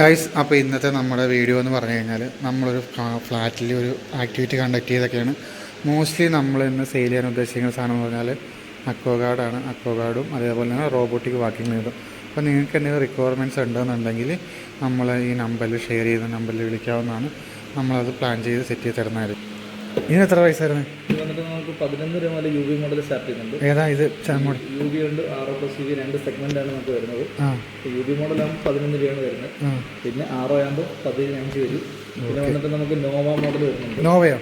Guys, അപ്പോൾ ഇന്നത്തെ നമ്മുടെ വീഡിയോ എന്ന് പറഞ്ഞു കഴിഞ്ഞാൽ നമ്മളൊരു ഫ്ലാറ്റിൽ ഒരു ആക്ടിവിറ്റി കണ്ടക്ട് ചെയ്തൊക്കെയാണ്. മോസ്റ്റ്ലി നമ്മൾ ഇന്ന് സെയിൽ ചെയ്യാൻ ഉദ്ദേശിക്കുന്ന സാധനം എന്ന് പറഞ്ഞാൽ അക്വാഗാർഡാണ്. അക്വാഗാർഡും അതേപോലെ തന്നെ റോബോട്ടിക് വാക്കിംഗ് നീഡും. അപ്പോൾ നിങ്ങൾക്ക് എന്തെങ്കിലും റിക്വയർമെൻറ്റ്സ് ഉണ്ടെന്നുണ്ടെങ്കിൽ നമ്മൾ ഈ നമ്പറിൽ ഷെയർ ചെയ്യുന്ന നമ്പറിൽ വിളിക്കാവുന്നതാണ്. നമ്മളത് പ്ലാൻ ചെയ്ത് സെറ്റ് ചെയ്ത് തരുന്നതായിരിക്കും. ഇതിന് എത്ര പൈസയായിരുന്നു? വന്നിട്ട് നമുക്ക് 11 രൂപ മുതൽ യു വി മോഡൽ സ്റ്റാർട്ട് ചെയ്യുന്നുണ്ട്. ഏതാ ഇത്? യു വി ഉണ്ട്, RO+UV 2 സെഗ്മെന്റാണ് നമുക്ക് വരുന്നത്. യു വി മോഡലാകുമ്പോൾ 11 രൂപയാണ് വരുന്നത്. പിന്നെ RO ആകുമ്പോൾ 15 വരും. പിന്നെ വന്നിട്ട് നമുക്ക് നോവ മോഡൽ വരുന്നുണ്ട്. നോവയോ?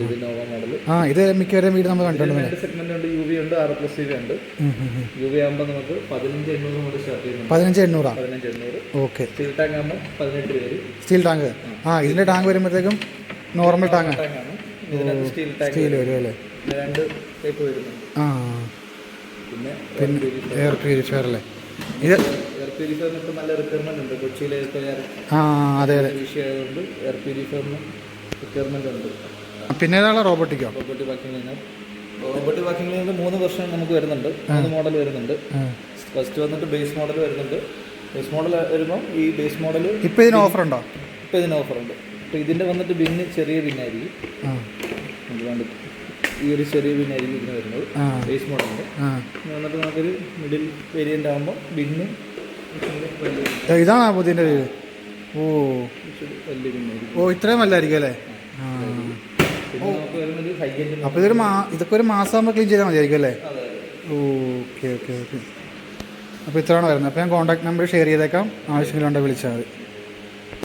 ഇത് നോവ മോഡൽ. ഇത് മിക്കവരും വീട് നമ്മൾ കണ്ടിട്ടുണ്ട്. 2 സെഗ്മെന്റ് ഉണ്ട്, യു വി ഉണ്ട്, RO+UV ഉണ്ട്. യു വി ആകുമ്പോൾ നമുക്ക് 15,800 മുതൽ സ്റ്റാർട്ട് ചെയ്യുന്നുണ്ട്. 15,800. ഓക്കെ. സ്റ്റീൽ ടാങ്ക് ആകുമ്പോൾ 18 വരും. Steel tank. ഇതിന്റെ ടാങ്ക് വരുമ്പോഴത്തേക്കും നോർമൽ ടാങ്ക് ഇതിനകത്ത് സ്റ്റീൽ വരും അല്ലേ? 2 ടൈപ്പ് വരുന്നുണ്ട്. പിന്നെ എയർ പ്യൂരിഫയർ അല്ലേ? ഇത് എയർ പ്യൂരിഫയറിന് ഇപ്പോൾ നല്ല റിക്വയർമെന്റ് ഉണ്ട്. കൊച്ചിയിലെ അതെ അതെ വിഷയമായതുകൊണ്ട് എയർ പ്യൂരിഫയറിന് റിക്വയർമെന്റ് ഉണ്ട്. പിന്നെ ഏതാണ് റോബോട്ടിക്കോ? റോബോട്ടിക് വാക്കിംഗ് ലൈനർ 3 വർഷം നമുക്ക് വരുന്നുണ്ട്. 3 മോഡൽ വരുന്നുണ്ട്. ഫസ്റ്റ് വന്നിട്ട് ബേസ് മോഡൽ വരുന്നുണ്ട്. ബേസ് മോഡൽ വരുമ്പോൾ ഈ ബേസ് മോഡൽ ഇപ്പോൾ ഇതിന് ഓഫർ ഉണ്ടോ? ഇപ്പോൾ ഇതിന് ഓഫറുണ്ട്. ഇപ്പോൾ ഇതിൻ്റെ വന്നിട്ട് ബിന്ന് ചെറിയ ബിന്നായിരിക്കും. ഈ ഒരു ചെറിയ ബിന്നായിരിക്കും ഇതിന് വരുന്നത് ബേസ് മോഡലിൻ്റെ. വന്നിട്ട് നമുക്കൊരു മിഡിൽ വേരിയൻ്റ് ആകുമ്പോൾ ബിന്ന് ഇതാണ് പുതിയ വീട്. വലിയ ബിന്നായിരിക്കും. ഇത്രയും വല്ലായിരിക്കും അല്ലേ? അപ്പോൾ ഇതൊക്കെ ഒരു മാസമാകുമ്പോൾ ക്ലീൻ ചെയ്താൽ മതിയായിരിക്കും അല്ലേ? ഓക്കെ. അപ്പോൾ ഇത്രയാണ് വരുന്നത്. അപ്പോൾ ഞാൻ കോൺടാക്ട് നമ്പർ ഷെയർ ചെയ്തേക്കാം. ആവശ്യമില്ലാണ്ട് വിളിച്ചാൽ മതി.